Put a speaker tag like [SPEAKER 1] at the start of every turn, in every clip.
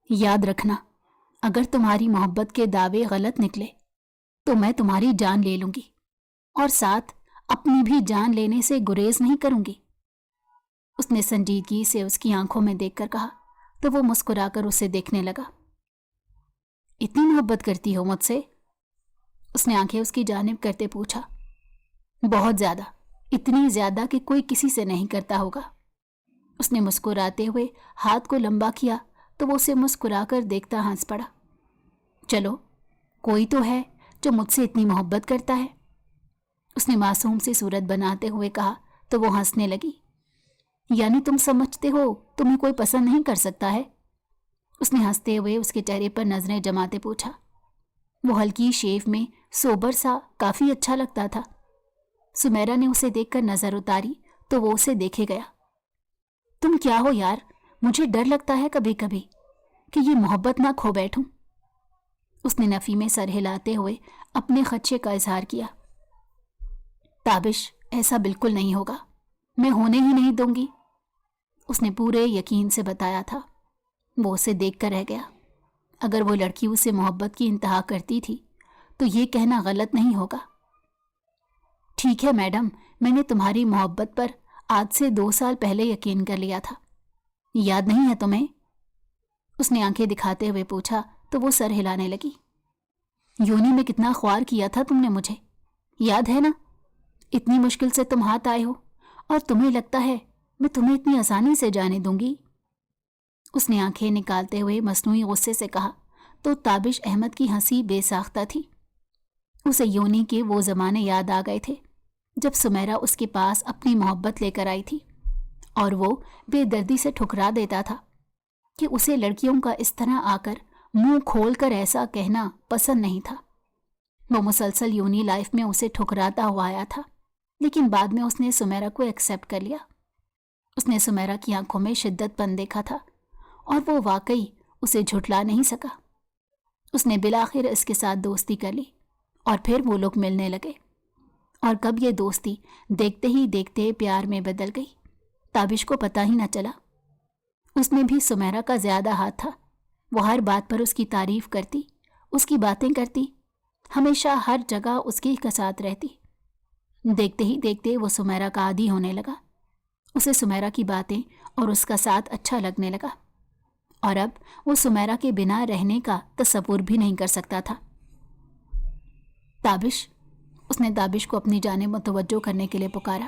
[SPEAKER 1] یاد رکھنا، اگر تمہاری محبت کے دعوے غلط نکلے تو میں تمہاری جان لے لوں گی، اور ساتھ اپنی بھی جان لینے سے گریز نہیں کروں گی۔ اس نے سنجیدگی سے اس کی آنکھوں میں دیکھ کر کہا تو وہ مسکرا کر اسے دیکھنے لگا۔ اتنی محبت کرتی ہو مجھ سے؟ اس نے آنکھیں اس کی جانب کرتے پوچھا۔ بہت زیادہ، اتنی زیادہ کہ کوئی کسی سے نہیں کرتا ہوگا۔ اس نے مسکراتے ہوئے ہاتھ کو لمبا کیا تو وہ اسے مسکرا کر دیکھتا ہنس پڑا۔ چلو، کوئی تو ہے جو مجھ سے اتنی محبت کرتا ہے، اس نے معصوم سی صورت بناتے ہوئے کہا تو وہ ہنسنے لگی۔ یعنی تم سمجھتے ہو تمہیں کوئی پسند نہیں کر سکتا ہے؟ اس نے ہنستے ہوئے اس کے چہرے پر نظریں جماتے پوچھا۔ وہ ہلکی شیف میں سوبر سا کافی اچھا لگتا تھا۔ سمیرا نے اسے دیکھ کر نظر اتاری تو وہ اسے دیکھے گیا۔ تم کیا ہو یار، مجھے ڈر لگتا ہے کبھی کبھی کہ یہ محبت نہ کھو بیٹھوں۔ اس نے نفی میں سر ہلاتے ہوئے اپنے خدشے کا اظہار کیا۔ تابش، ایسا بالکل نہیں ہوگا، میں ہونے ہی نہیں دوں گی، اس نے پورے یقین سے بتایا تھا۔ وہ اسے دیکھ کر رہ گیا۔ اگر وہ لڑکی اسے محبت کی انتہا کرتی تھی تو یہ کہنا غلط نہیں ہوگا۔ ٹھیک ہے میڈم، میں نے تمہاری محبت پر آج سے 2 سال پہلے یقین کر لیا تھا، یاد نہیں ہے تمہیں؟ اس نے آنکھیں دکھاتے ہوئے پوچھا تو وہ سر ہلانے لگی۔ یونی میں کتنا خوار کیا تھا تم نے مجھے، یاد ہے نا؟ اتنی مشکل سے تم ہاتھ آئے ہو اور تمہیں لگتا ہے میں تمہیں اتنی آسانی سے جانے دوں گی؟ اس نے آنکھیں نکالتے ہوئے مصنوعی غصے سے کہا تو تابش احمد کی ہنسی بے ساختہ تھی۔ اسے یونی کے وہ زمانے یاد آ گئے تھے جب سمیرا اس کے پاس اپنی محبت لے کر آئی تھی، اور وہ بے دردی سے ٹھکرا دیتا تھا کہ اسے لڑکیوں کا اس طرح آ کر منہ کھول کر ایسا کہنا پسند نہیں تھا۔ وہ مسلسل یونی لائف میں اسے ٹھکراتا ہوا آیا تھا، لیکن بعد میں اس نے سمیرا کو ایکسیپٹ کر لیا۔ اس نے سمیرا کی آنکھوں میں شدت پن دیکھا تھا اور وہ واقعی اسے جھٹلا نہیں سکا۔ اس نے بالآخر اس کے ساتھ دوستی کر لی اور پھر وہ لوگ ملنے لگے، اور کب یہ دوستی دیکھتے ہی دیکھتے پیار میں بدل گئی تابش کو پتہ ہی نہ چلا۔ اس میں بھی سمیرا کا زیادہ ہاتھ تھا۔ وہ ہر بات پر اس کی تعریف کرتی، اس کی باتیں کرتی، ہمیشہ ہر جگہ اس کے ساتھ رہتی۔ دیکھتے ہی دیکھتے وہ سمیرا کا عادی ہونے لگا۔ اسے سمیرا کی باتیں اور اس کا ساتھ اچھا لگنے لگا، اور اب وہ سمیرا کے بنا رہنے کا تصور بھی نہیں کر سکتا تھا۔ تابش، اس نے تابش کو اپنی جانب متوجہ کرنے کے لیے پکارا۔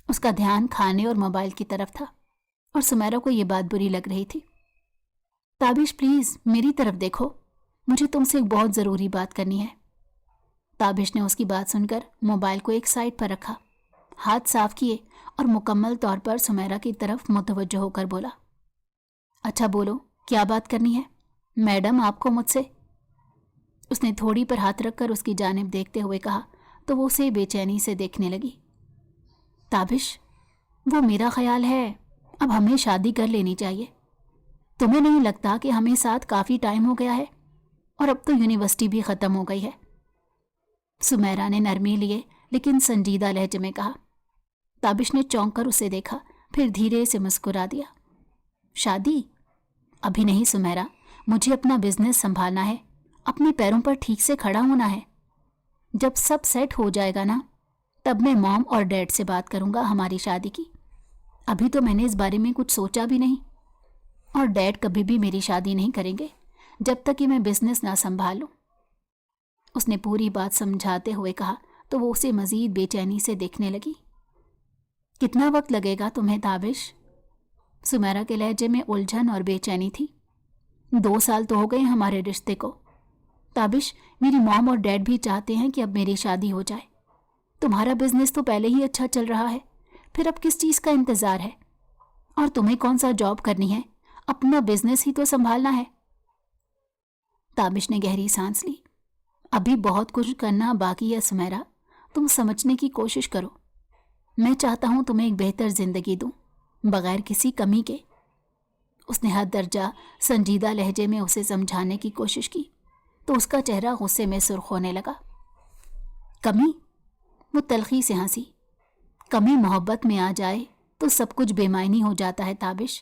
[SPEAKER 1] اس کا دھیان کھانے اور موبائل کی طرف تھا، اور سمیرا کو یہ بات بری لگ رہی تھی۔ تابش پلیز میری طرف دیکھو، مجھے تم سے ایک بہت ضروری بات کرنی ہے۔ تابش نے اس کی بات سن کر موبائل کو ایک سائڈ پر رکھا، ہاتھ صاف کیے اور مکمل طور پر سمیرا کی طرف متوجہ ہو کر بولا۔ اچھا بولو، کیا بات کرنی ہے میڈم آپ کو مجھ سے؟ اس نے تھوڑی پر ہاتھ رکھ کر اس کی جانب دیکھتے ہوئے کہا تو وہ اسے بے چینی سے دیکھنے لگی۔ تابش، وہ میرا خیال ہے اب ہمیں شادی کر لینی چاہیے۔ تمہیں نہیں لگتا کہ ہمیں ساتھ کافی ٹائم ہو گیا ہے، اور اب تو یونیورسٹی بھی ختم ہو گئی ہے؟ سمیرا نے نرمی لیے لیکن سنجیدہ لہجے میں کہا۔ تابش نے چونک کر اسے دیکھا، پھر دھیرے سے مسکرا دیا۔ شادی؟ ابھی نہیں سمیرا، مجھے اپنا بزنس سنبھالنا ہے، اپنے پیروں پر ٹھیک سے کھڑا ہونا ہے۔ جب سب سیٹ ہو جائے گا نا، تب میں مام اور ڈیڈ سے بات کروں گا ہماری شادی کی۔ ابھی تو میں نے اس بارے میں کچھ سوچا بھی نہیں، اور ڈیڈ کبھی بھی میری شادی نہیں کریں گے جب تک کہ میں بزنس نہ سنبھال لوں۔ اس نے پوری بات سمجھاتے ہوئے کہا تو وہ اسے مزید بے چینی سے دیکھنے لگی۔ کتنا وقت لگے گا تمہیں تابش؟ سمیرا کے لہجے میں الجھن اور بے چینی تھی۔ 2 سال تو ہو گئے ہمارے رشتے کو تابش، میری مام اور ڈیڈ بھی چاہتے ہیں کہ اب میری شادی ہو جائے۔ تمہارا بزنس تو پہلے ہی اچھا چل رہا ہے، پھر اب کس چیز کا انتظار ہے؟ اور تمہیں کون سا جاب کرنی ہے، اپنا بزنس ہی تو سنبھالنا ہے۔ تابش نے گہری سانس لی۔ ابھی بہت کچھ کرنا باقی ہے سمیرا، تم سمجھنے کی کوشش کرو۔ میں چاہتا ہوں تمہیں ایک بہتر زندگی دوں، بغیر کسی کمی کے۔ اس نے حد درجہ سنجیدہ لہجے میں اسے سمجھانے کی کوشش کی تو اس کا چہرہ غصے میں سرخ ہونے لگا۔ کمی؟ وہ تلخی سے ہنسی۔ کمی محبت میں آ جائے تو سب کچھ بے معنی ہو جاتا ہے تابش۔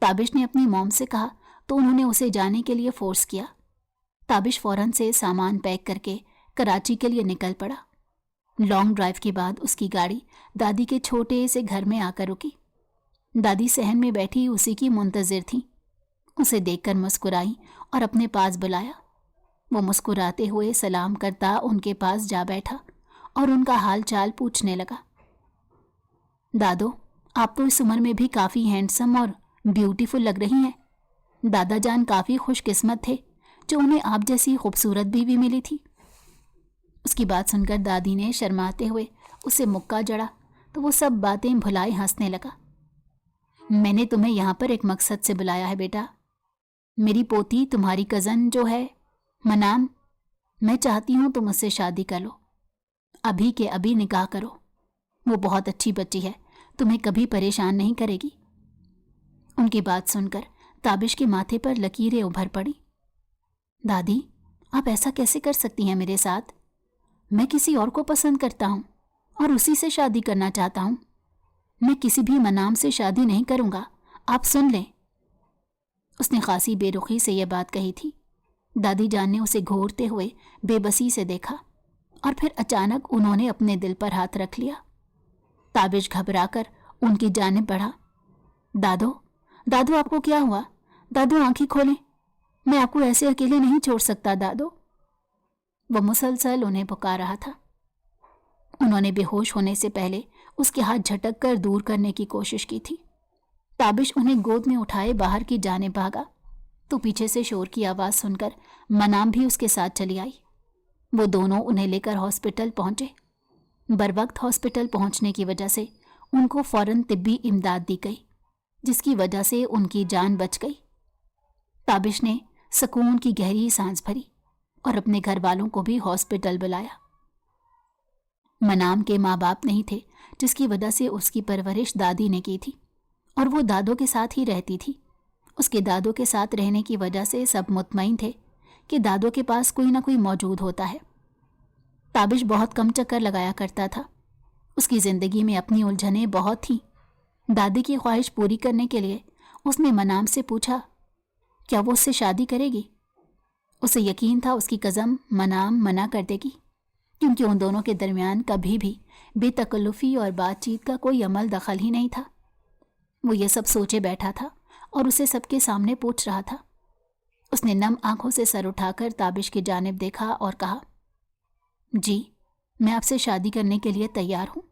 [SPEAKER 1] تابش نے اپنی موم سے کہا تو انہوں نے اسے جانے کے لیے فورس کیا۔ تابش فوراً سے سامان پیک کر کے کراچی کے لیے نکل پڑا۔ لانگ ڈرائیو کے بعد اس کی گاڑی دادی کے چھوٹے سے گھر میں آ کر رکی۔ دادی صحن میں بیٹھی اسی کی منتظر تھیں۔ اسے دیکھ کر مسکرائی اور اپنے پاس بلایا۔ وہ مسکراتے ہوئے سلام کرتا ان کے پاس جا بیٹھا اور ان کا حال چال پوچھنے لگا۔ دادو، آپ تو اس عمر میں بھی کافی ہینڈسم اور بیوٹیفل لگ رہی ہیں۔ دادا جان کافی خوش قسمت تھے جو انہیں آپ جیسی خوبصورت بیوی ملی تھی۔ اس کی بات سن کر دادی نے شرماتے ہوئے اسے مکہ جڑا تو وہ سب باتیں بھلائے ہنسنے لگا۔ میں نے تمہیں یہاں پر ایک مقصد سے بلایا ہے بیٹا۔ میری پوتی تمہاری کزن جو ہے منام، میں چاہتی ہوں تم اس سے شادی کر لو، ابھی کے ابھی نکاح کرو۔ وہ بہت اچھی بچی ہے، تمہیں کبھی پریشان نہیں کرے گی۔ ان کی بات سن کر تابش کے ماتھے پر لکیریں ابھر پڑی۔ دادی، آپ ایسا کیسے کر سکتی ہیں میرے ساتھ؟ میں کسی اور کو پسند کرتا ہوں اور اسی سے شادی کرنا چاہتا ہوں۔ میں کسی بھی منام سے شادی نہیں کروں گا، آپ سن لیں۔ اس نے خاصی بے رخی سے یہ بات کہی تھی۔ دادی جان نے اسے گھورتے ہوئے بے بسی سے دیکھا اور پھر اچانک انہوں نے اپنے دل پر ہاتھ رکھ لیا۔ تابش گھبرا کر ان کی جانب بڑھا۔ دادو، دادو آپ کو کیا ہوا؟ دادو آنکھیں کھولیں، میں آپ کو ایسے اکیلے نہیں چھوڑ سکتا دادو۔ وہ مسلسل انہیں پکار رہا تھا۔ انہوں نے بے ہوش ہونے سے پہلے اس کے ہاتھ جھٹک کر دور کرنے کی کوشش کی تھی۔ تابش انہیں گود میں اٹھائے باہر کی جانب بھاگا تو پیچھے سے شور کی آواز سن کر منام بھی اس کے ساتھ چلی آئی۔ وہ دونوں انہیں لے کر ہاسپٹل پہنچے۔ بروقت ہاسپٹل پہنچنے کی وجہ سے ان کو فوراً طبی امداد دی گئی، جس کی وجہ سے ان کی جان بچ گئی۔ تابش نے سکون کی گہری سانس بھری اور اپنے گھر والوں کو بھی ہاسپٹل بلایا۔ منام کے ماں باپ نہیں تھے، جس کی وجہ سے اس کی پرورش دادی نے کی تھی اور وہ دادوں کے ساتھ ہی رہتی تھی۔ اس کے دادوں کے ساتھ رہنے کی وجہ سے سب مطمئن تھے کہ دادوں کے پاس کوئی نہ کوئی موجود ہوتا ہے۔ تابش بہت کم چکر لگایا کرتا تھا۔ اس کی زندگی میں اپنی الجھنیں بہت تھیں۔ دادی کی خواہش پوری کرنے کے لیے اس نے منام سے پوچھا کیا وہ اس سے شادی کرے گی۔ اسے یقین تھا اس کی کزن منام منع کر دے گی، کیونکہ ان دونوں کے درمیان کبھی بھی بے تکلفی اور بات چیت کا کوئی عمل دخل ہی نہیں تھا۔ وہ یہ سب سوچے بیٹھا تھا اور اسے سب کے سامنے پوچھ رہا تھا۔ اس نے نم آنکھوں سے سر اٹھا کر تابش کی جانب دیکھا اور کہا، جی، میں آپ سے شادی کرنے کے لیے تیار ہوں۔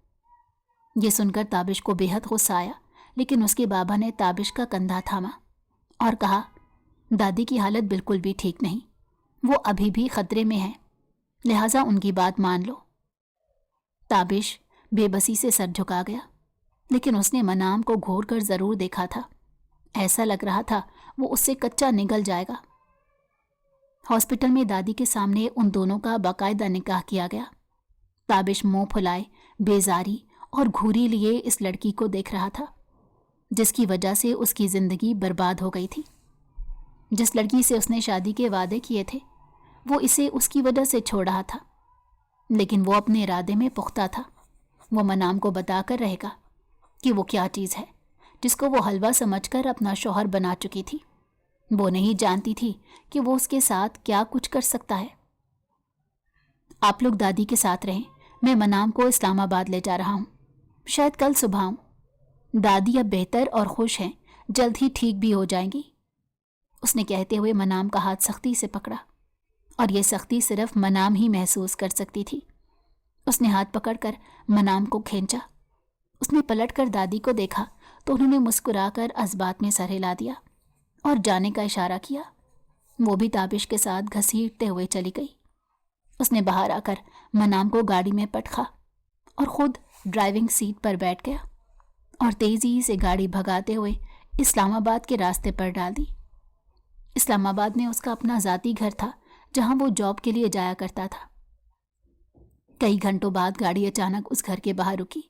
[SPEAKER 1] یہ سن کر تابش کو بے حد غصہ آیا، لیکن اس کے بابا نے تابش کا کندھا تھاما اور کہا، دادی کی حالت بالکل بھی ٹھیک نہیں، وہ ابھی بھی خطرے میں ہے، لہٰذا ان کی بات مان لو۔ تابش بے بسی سے سر جھکا گیا، لیکن اس نے منام کو گھور کر ضرور دیکھا تھا۔ ایسا لگ رہا تھا وہ اس سے کچا نگل جائے گا۔ ہاسپٹل میں دادی کے سامنے ان دونوں کا باقاعدہ نکاح کیا گیا۔ تابش منہ پھلائے بیزاری اور گھوری لیے اس لڑکی کو دیکھ رہا تھا، جس کی وجہ سے اس کی زندگی برباد ہو گئی تھی۔ جس لڑکی سے اس نے شادی کے وعدے کیے تھے، وہ اسے اس کی وجہ سے چھوڑ رہا تھا، لیکن وہ اپنے ارادے میں پختہ تھا۔ وہ منام کو بتا کر رہے گا کہ وہ کیا چیز ہے جس کو وہ حلوہ سمجھ کر اپنا شوہر بنا چکی تھی۔ وہ نہیں جانتی تھی کہ وہ اس کے ساتھ کیا کچھ کر سکتا ہے۔ آپ لوگ دادی کے ساتھ رہیں، میں منام کو اسلام آباد لے جا رہا ہوں، شاید کل صبح ہوں۔ دادی اب بہتر اور خوش ہیں، جلد ہی ٹھیک بھی ہو جائیں گی، اس نے کہتے ہوئے منام کا ہاتھ سختی سے پکڑا، اور یہ سختی صرف منام ہی محسوس کر سکتی تھی۔ اس نے ہاتھ پکڑ کر منام کو کھینچا۔ اس نے پلٹ کر دادی کو دیکھا تو انہوں نے مسکرا کر اسبات میں سر ہلا دیا اور جانے کا اشارہ کیا۔ وہ بھی تابش کے ساتھ گھسیٹتے ہوئے چلی گئی۔ اس نے باہر آ کر منام کو گاڑی میں پٹخا اور خود ڈرائیونگ سیٹ پر بیٹھ گیا اور تیزی سے گاڑی بھگاتے ہوئے اسلام آباد کے راستے پر ڈال دی۔ اسلام آباد میں اس کا اپنا ذاتی گھر تھا جہاں وہ جاب کے لیے جایا کرتا تھا۔ کئی گھنٹوں بعد گاڑی اچانک اس گھر کے باہر رکی۔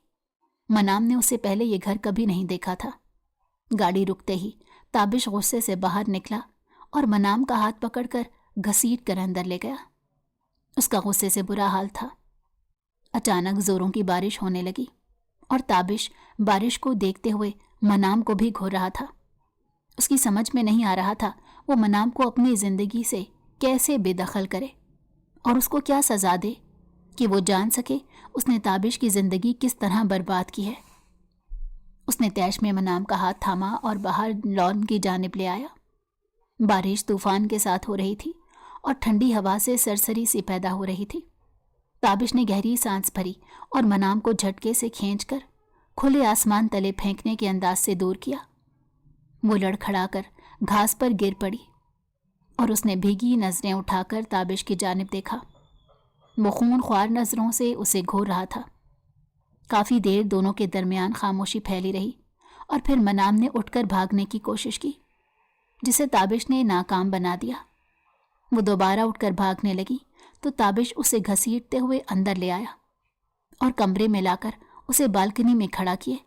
[SPEAKER 1] منام نے اس سے پہلے یہ گھر کبھی نہیں دیکھا تھا۔ گاڑی رکتے ہی تابش غصے سے باہر نکلا اور منام کا ہاتھ پکڑ کر گھسیٹ کر اندر لے گیا۔ اس کا غصے سے برا حال تھا۔ اچانک زوروں کی بارش ہونے لگی اور تابش بارش کو دیکھتے ہوئے منام کو بھی گھور رہا تھا۔ اس کی سمجھ میں نہیں آ رہا تھا وہ منام کو اپنی زندگی سے کیسے بے دخل کرے اور اس کو کیا سزا دے کہ وہ جان سکے اس نے تابش کی زندگی کس طرح برباد کی ہے۔ اس نے تیش میں منام کا ہاتھ تھاما اور باہر لان کی جانب لے آیا۔ بارش طوفان کے ساتھ ہو رہی تھی اور ٹھنڈی ہوا سے سرسری سی پیدا ہو رہی تھی۔ تابش نے گہری سانس بھری اور منام کو جھٹکے سے کھینچ کر کھلے آسمان تلے پھینکنے کے انداز سے دور کیا۔ وہ لڑکھڑا کر گھاس پر گر پڑی اور اس نے بھیگی نظریں اٹھا کر تابش کی جانب دیکھا۔ وہ خون خوار نظروں سے اسے گھور رہا تھا۔ کافی دیر دونوں کے درمیان خاموشی پھیلی رہی اور پھر منام نے اٹھ کر بھاگنے کی کوشش کی جسے تابش نے ناکام بنا دیا۔ وہ دوبارہ اٹھ کر بھاگنے لگی تو تابش اسے گھسیٹتے ہوئے اندر لے آیا اور کمرے میں لا کر اسے بالکنی میں کھڑا کیے۔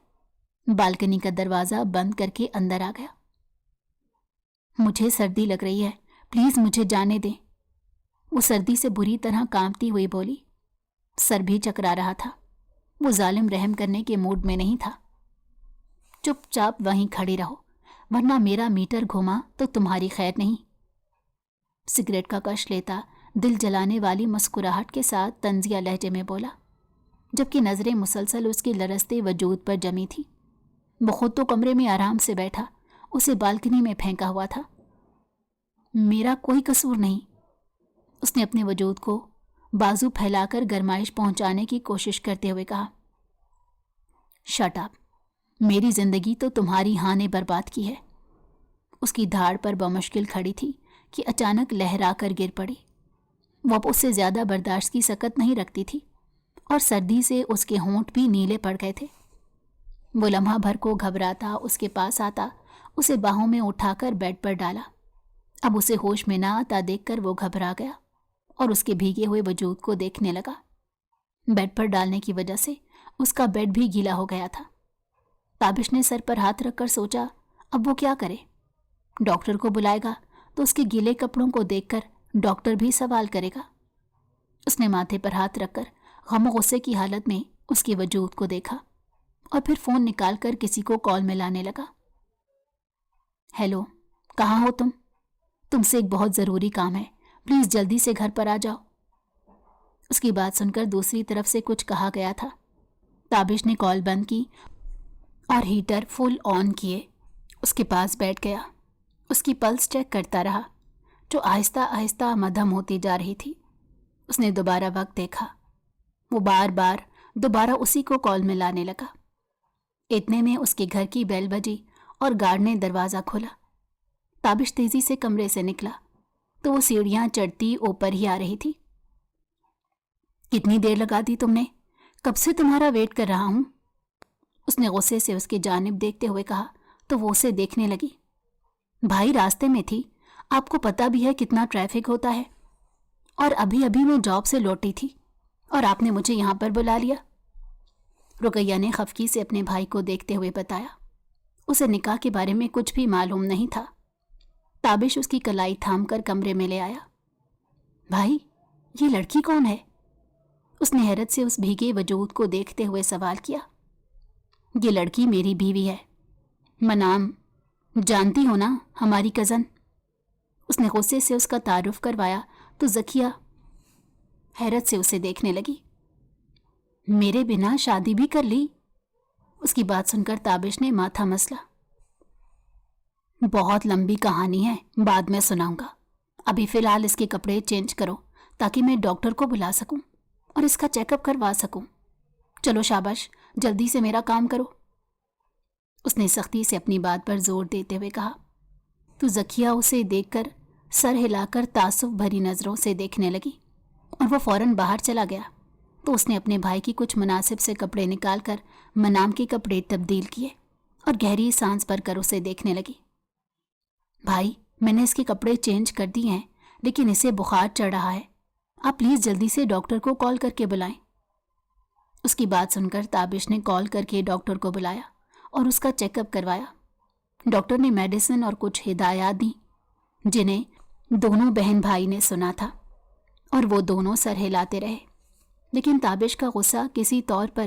[SPEAKER 1] بالکنی کا دروازہ بند کر کے اندر آ گیا۔ مجھے سردی لگ رہی ہے، پلیز مجھے جانے دیں، وہ سردی سے بری طرح کانپتی ہوئی بولی۔ سر بھی چکرا رہا تھا۔ وہ ظالم رحم کرنے کے موڈ میں نہیں تھا۔ چپ چاپ وہیں کھڑی رہو ورنہ میرا میٹر گھوما تو تمہاری خیر نہیں۔ سگریٹ کا کش لیتا دل جلانے والی مسکراہٹ کے ساتھ طنزیہ لہجے میں بولا، جبکہ نظریں مسلسل اس کے لرزتے وجود پر جمی تھی۔ وہ خود تو کمرے میں آرام سے بیٹھا اسے بالکنی میں پھینکا ہوا تھا۔ میرا کوئی قصور نہیں، اس نے اپنے وجود کو بازو پھیلا کر گرمائش پہنچانے کی کوشش کرتے ہوئے کہا۔ شٹ اپ، میری زندگی تو تمہاری ہاں نے برباد کی ہے۔ اس کی دھاڑ پر بمشکل کھڑی تھی کہ اچانک لہرا کر گر پڑی۔ وہ اب اس سے زیادہ برداشت کی سکت نہیں رکھتی تھی اور سردی سے اس کے ہونٹ بھی نیلے پڑ گئے تھے۔ وہ لمحہ بھر کو گھبراتا اس کے پاس آتا، اسے باہوں میں اٹھا کر بیڈ پر ڈالا۔ اب اسے ہوش میں نہ آتا دیکھ کر وہ گھبرا گیا اور اس کے بھیگے ہوئے وجود کو دیکھنے لگا۔ بیڈ پر ڈالنے کی وجہ سے اس کا بیڈ بھی گیلا ہو گیا تھا۔ تابش نے سر پر ہاتھ رکھ کر سوچا اب وہ کیا کرے؟ ڈاکٹر کو بلائے گا تو اس کے گیلے کپڑوں کو دیکھ کر ڈاکٹر بھی سوال کرے گا۔ اس نے ماتھے پر ہاتھ رکھ کر غم و غصے کی حالت میں اس کے وجود کو دیکھا اور پھر فون نکال کر کسی کو کال میں لانے لگا۔ ہیلو، کہاں ہو تم؟ تم سے ایک بہت ضروری کام ہے، پلیز جلدی سے گھر پر آ جاؤ۔ اس کی بات سن کر دوسری طرف سے کچھ کہا گیا تھا۔ تابش نے کال بند کی اور ہیٹر فل آن کیے اس کے پاس بیٹھ گیا۔ اس کی پلس چیک کرتا رہا جو آہستہ آہستہ مدھم ہوتی جا رہی تھی۔ اس نے دوبارہ وقت دیکھا، وہ بار بار دوبارہ اسی کو کال میں لانے لگا۔ اتنے میں اس کے گھر کی بیل بجی اور گارڈ نے دروازہ کھولا۔ تابش تیزی سے کمرے سے نکلا تو وہ سیڑھیاں چڑھتی اوپر ہی آ رہی تھی۔ کتنی دیر لگا دی تم نے؟ کب سے تمہارا ویٹ کر رہا ہوں، اس نے غصے سے اس کی جانب دیکھتے ہوئے کہا تو وہ اسے دیکھنے لگی۔ بھائی راستے میں تھی، آپ کو پتہ بھی ہے کتنا ٹریفک ہوتا ہے، اور ابھی ابھی میں جاب سے لوٹی تھی اور آپ نے مجھے یہاں پر بلا لیا، رقیہ نے خفگی سے اپنے بھائی کو دیکھتے ہوئے بتایا۔ اسے نکاح کے بارے میں کچھ بھی معلوم نہیں تھا۔ تابش اس کی کلائی تھام کر کمرے میں لے آیا۔ بھائی، یہ لڑکی کون ہے؟ اس نے حیرت سے اس بھیگے وجود کو دیکھتے ہوئے سوال کیا۔ یہ لڑکی میری بیوی ہے، منام، جانتی ہو نا، ہماری کزن۔ اس نے غصے سے اس کا تعارف کروایا تو ذکیہ حیرت سے اسے دیکھنے لگی۔ میرے بنا شادی بھی کر لی؟ اس کی بات سن کر تابش نے ماتھا مسلا۔ بہت لمبی کہانی ہے، بعد میں سناؤں گا، ابھی فی الحال اس کے کپڑے چینج کرو تاکہ میں ڈاکٹر کو بلا سکوں اور اس کا چیک اپ کروا سکوں۔ چلو شاباش، جلدی سے میرا کام کرو، اس نے سختی سے اپنی بات پر زور دیتے ہوئے کہا۔ تو ذکیہ اسے دیکھ کر سر ہلا کر تعصب بھری نظروں سے دیکھنے لگی اور وہ فوراً باہر چلا گیا تو اس نے اپنے بھائی کی کچھ مناسب سے کپڑے نکال کر منام کے کپڑے تبدیل کیے اور گہری سانس بھر کر اسے دیکھنے لگی۔ بھائی، میں نے اس کے کپڑے چینج کر دیے ہیں لیکن اسے بخار چڑھ رہا ہے، آپ پلیز جلدی سے ڈاکٹر کو کال کر کے بلائیں۔ اس کی بات سن کر تابش نے کال کر کے ڈاکٹر کو بلایا اور اس کا چیک اپ کروایا۔ ڈاکٹر نے میڈیسن اور کچھ ہدایات دیں جنہیں دونوں بہن بھائی نے سنا تھا اور وہ دونوں سر ہلاتے رہے، لیکن تابش کا غصہ کسی طور پر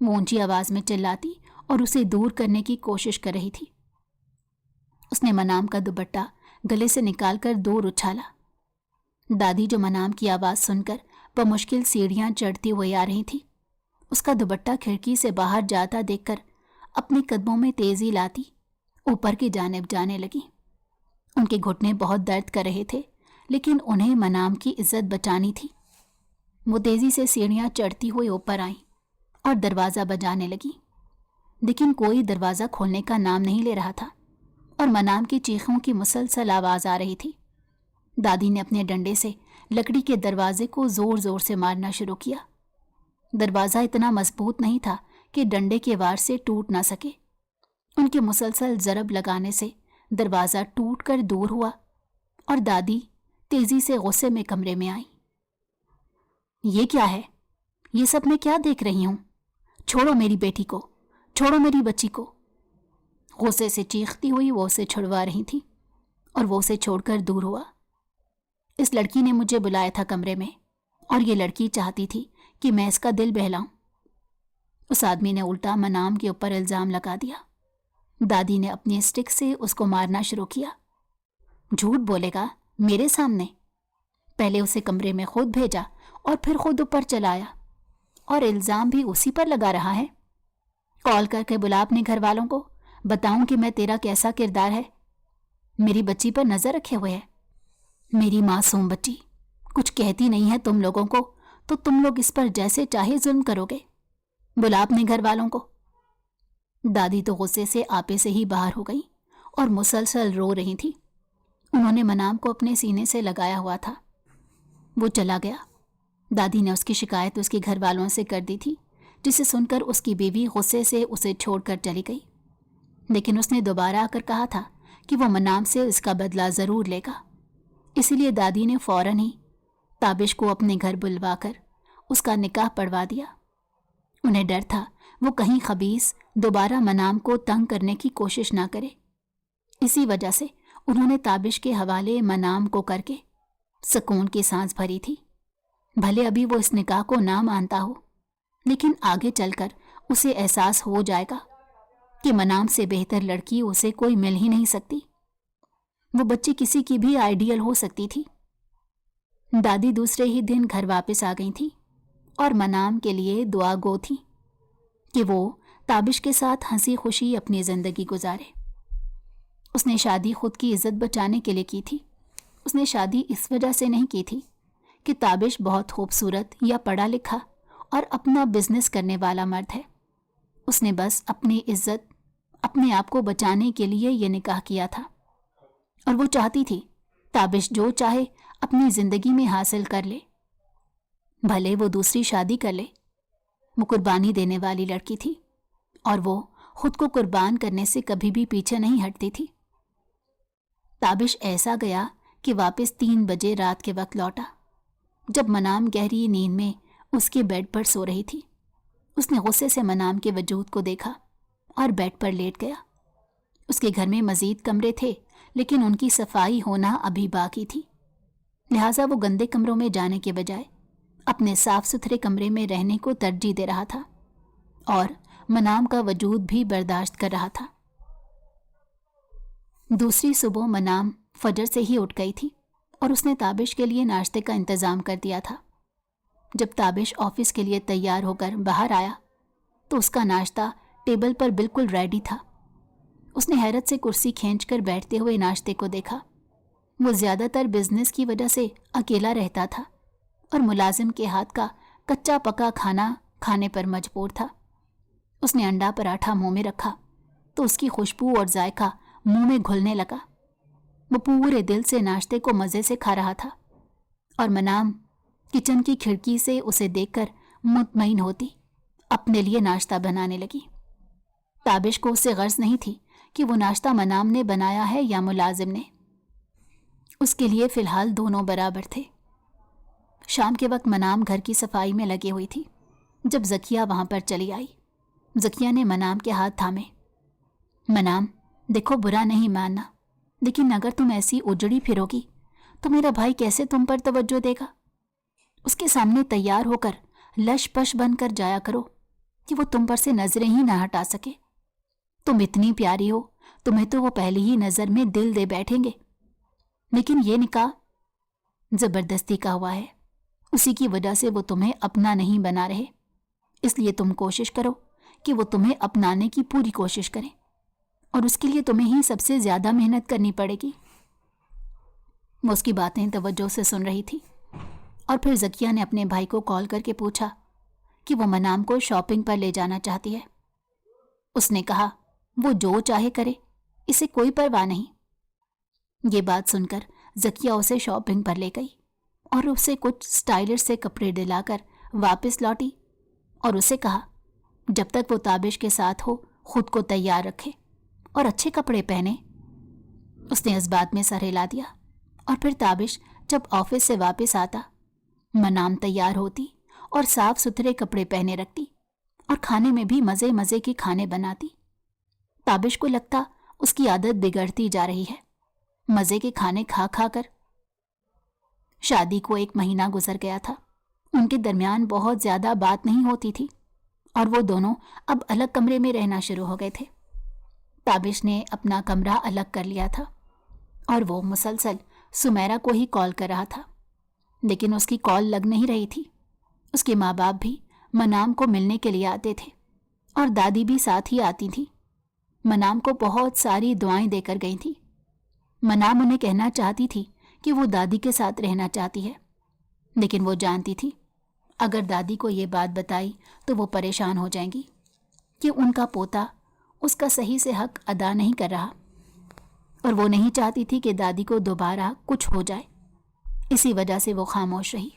[SPEAKER 1] وہ اونچی آواز میں چلاتی اور اسے دور کرنے کی کوشش کر رہی تھی۔ اس نے منام کا دوپٹہ گلے سے نکال کر دور اچھالا۔ دادی جو منام کی آواز سن کر بمشکل سیڑھیاں چڑھتی ہوئی آ رہی تھی، اس کا دوپٹہ کھڑکی سے باہر جاتا دیکھ کر اپنے قدموں میں تیزی لاتی اوپر کی جانب جانے لگی۔ ان کے گھٹنے بہت درد کر رہے تھے، لیکن انہیں منام کی عزت بچانی تھی۔ وہ تیزی سے سیڑھیاں چڑھتی ہوئی اوپر آئیں اور دروازہ بجانے لگی، لیکن کوئی دروازہ کھولنے کا نام نہیں لے رہا تھا اور منام کی چیخوں کی مسلسل آواز آ رہی تھی۔ دادی نے اپنے ڈنڈے سے لکڑی کے دروازے کو زور زور سے مارنا شروع کیا۔ دروازہ اتنا مضبوط نہیں تھا کہ ڈنڈے کے وار سے ٹوٹ نہ سکے۔ ان کے مسلسل ضرب لگانے سے دروازہ ٹوٹ کر دور ہوا اور دادی تیزی سے غصے میں کمرے میں آئی۔ یہ کیا ہے؟ یہ سب میں کیا دیکھ رہی ہوں؟ چھوڑو میری بیٹی کو، چھوڑو میری بچی کو۔ غصے سے چیختی ہوئی وہ اسے چھڑوا رہی تھی اور وہ اسے چھوڑ کر دور ہوا۔ اس لڑکی نے مجھے بلایا تھا کمرے میں، اور یہ لڑکی چاہتی تھی کہ میں اس کا دل بہلاؤں۔ اس آدمی نے الٹا منام کے اوپر الزام لگا دیا۔ دادی نے اپنی اسٹک سے اس کو مارنا شروع کیا۔ جھوٹ بولے گا میرے سامنے؟ پہلے اسے کمرے میں خود بھیجا اور پھر خود اوپر چلایا، اور الزام بھی اسی پر لگا رہا ہے۔ کال کر کے بلا اپنے گھر والوں کو، بتاؤں کہ میں تیرا کیسا کردار ہے۔ میری بچی پر نظر رکھے ہوئے ہے۔ میری معصوم بچی کچھ کہتی نہیں ہے تم لوگوں کو، تو تم لوگ اس پر جیسے چاہے ظلم کرو گے۔ بلا اپنے گھر والوں کو۔ دادی تو غصے سے آپے سے ہی باہر ہو گئی اور مسلسل رو رہی تھی۔ انہوں نے منام کو اپنے سینے سے لگایا ہوا تھا۔ وہ چلا گیا۔ دادی نے اس کی شکایت اس کے گھر والوں سے کر دی تھی، جسے سن کر اس کی بیوی غصے سے اسے چھوڑ کر چلی گئی۔ لیکن اس نے دوبارہ آ کر کہا تھا کہ وہ منام سے اس کا بدلہ ضرور لے گا۔ اسی لیے دادی نے فوراً ہی تابش کو اپنے گھر بلوا کر اس کا نکاح پڑھوا دیا۔ انہیں ڈر تھا وہ کہیں خبیث دوبارہ منام کو تنگ کرنے کی کوشش نہ کرے۔ اسی وجہ سے انہوں نے تابش کے حوالے منام کو کر کے سکون کی سانس بھری تھی۔ بھلے ابھی وہ اس نکاح کو نہ مانتا ہو، لیکن آگے چل کر اسے احساس ہو جائے گا کہ منام سے بہتر لڑکی اسے کوئی مل ہی نہیں سکتی۔ وہ بچی کسی کی بھی آئیڈیل ہو سکتی تھی۔ دادی دوسرے ہی دن گھر واپس آ گئی تھی اور منام کے لیے دعا گو تھی کہ وہ تابش کے ساتھ ہنسی خوشی اپنی زندگی گزارے۔ اس نے شادی خود کی عزت بچانے کے لیے کی تھی۔ اس نے شادی اس وجہ سے نہیں کی تھی کہ تابش بہت خوبصورت یا پڑھا لکھا اور اپنا بزنس کرنے والا مرد ہے۔ اس نے بس اپنی عزت، اپنے آپ کو بچانے کے لیے یہ نکاح کیا تھا، اور وہ چاہتی تھی تابش جو چاہے اپنی زندگی میں حاصل کر لے، بھلے وہ دوسری شادی کر لے۔ وہ قربانی دینے والی لڑکی تھی، اور وہ خود کو قربان کرنے سے کبھی بھی پیچھے نہیں ہٹتی تھی۔ تابش ایسا گیا کہ واپس 3 بجے رات کے وقت لوٹا، جب منام گہری نیند میں اس کے بیڈ پر سو رہی تھی۔ اس نے غصے سے منام کے وجود کو دیکھا اور بیڈ پر لیٹ گیا۔ اس کے گھر میں مزید کمرے تھے، لیکن ان کی صفائی ہونا ابھی باقی تھی، لہٰذا وہ گندے کمروں میں جانے کے بجائے اپنے صاف ستھرے کمرے میں رہنے کو ترجیح دے رہا تھا اور منام کا وجود بھی برداشت کر رہا تھا۔ دوسری صبح منام فجر سے ہی اٹھ گئی تھی اور اس نے تابش کے لیے ناشتے کا انتظام کر دیا تھا۔ جب تابش آفس کے لیے تیار ہو کر باہر آیا تو اس کا ناشتہ ٹیبل پر بالکل ریڈی تھا۔ اس نے حیرت سے کرسی کھینچ کر بیٹھتے ہوئے ناشتے کو دیکھا۔ وہ زیادہ تر بزنس کی وجہ سے اکیلا رہتا تھا اور ملازم کے ہاتھ کا کچا پکا کھانا کھانے پر مجبور تھا۔ اس نے انڈا پراٹھا منہ میں رکھا تو اس کی خوشبو اور ذائقہ منہ میں گھلنے لگا۔ وہ پورے دل سے ناشتے کو مزے سے کھا رہا تھا، اور منام کچن کی کھڑکی سے اسے دیکھ کر مطمئن ہوتی اپنے لیے ناشتہ بنانے لگی۔ تابش کو اس سے غرض نہیں تھی کہ وہ ناشتہ منام نے بنایا ہے یا ملازم نے۔ اس کے لیے فی الحال دونوں برابر تھے۔ شام کے وقت منام گھر کی صفائی میں لگی ہوئی تھی جب زکیہ وہاں پر چلی آئی۔ زکیہ نے منام کے ہاتھ تھامے۔ منام، دیکھو برا نہیں ماننا، لیکن اگر تم ایسی اجڑی پھرو گی تو میرا بھائی کیسے تم پر توجہ دے گا؟ اس کے سامنے تیار ہو کر لش پش بن کر جایا کرو، کہ وہ تم پر سے نظریں ہی نہ ہٹا سکے۔ تم اتنی پیاری ہو، تمہیں تو وہ پہلی ہی نظر میں دل دے بیٹھیں گے، لیکن یہ نکاح زبردستی کا ہوا ہے، اسی کی وجہ سے وہ تمہیں اپنا نہیں بنا رہے، اس لیے تم کوشش کرو کہ وہ تمہیں اپنانے کی پوری کوشش کریں، اور اس کے لیے تمہیں ہی سب سے زیادہ محنت کرنی پڑے گی۔ وہ اس کی باتیں توجہ سے سن رہی تھی، اور پھر ذکیہ نے اپنے بھائی کو کال کر کے پوچھا کہ وہ منام کو شاپنگ پر لے جانا چاہتی ہے۔ اس نے کہا وہ جو چاہے کرے، اسے کوئی پرواہ نہیں۔ یہ بات سن کر ذکیہ اسے شاپنگ پر لے گئی اور اسے کچھ سٹائلش سے کپڑے دلا کر واپس لوٹی اور اسے کہا جب تک وہ تابش کے ساتھ ہو خود کو تیار رکھے اور اچھے کپڑے پہنے۔ اس نے اس بات میں سر ہلا دیا، اور پھر تابش جب آفس سے واپس آتا، منام تیار ہوتی اور صاف ستھرے کپڑے پہنے رکھتی اور کھانے میں بھی مزے مزے کے کھانے بناتی۔ تابش کو لگتا اس کی عادت بگڑتی جا رہی ہے، مزے کے کھانے کھا کھا کر۔ شادی کو 1 مہینہ گزر گیا تھا، ان کے درمیان بہت زیادہ بات نہیں ہوتی تھی، اور وہ دونوں اب الگ کمرے میں رہنا شروع ہو گئے تھے۔ تابش نے اپنا کمرہ الگ کر لیا تھا، اور وہ مسلسل سمیرہ کو ہی کال کر رہا تھا، لیکن اس کی کال لگ نہیں رہی تھی۔ اس کے ماں باپ بھی منام کو ملنے کے لیے آتے تھے، اور دادی بھی ساتھ ہی آتی تھی۔ منام کو بہت ساری دعائیں دے کر گئی تھی۔ منام انہیں کہنا چاہتی تھی کہ وہ دادی کے ساتھ رہنا چاہتی ہے، لیکن وہ جانتی تھی اگر دادی کو یہ بات بتائی تو وہ پریشان ہو جائیں گی کہ ان کا پوتا اس کا صحیح سے حق ادا نہیں کر رہا، اور وہ نہیں چاہتی تھی کہ دادی کو دوبارہ کچھ ہو جائے، اسی وجہ سے وہ خاموش رہی۔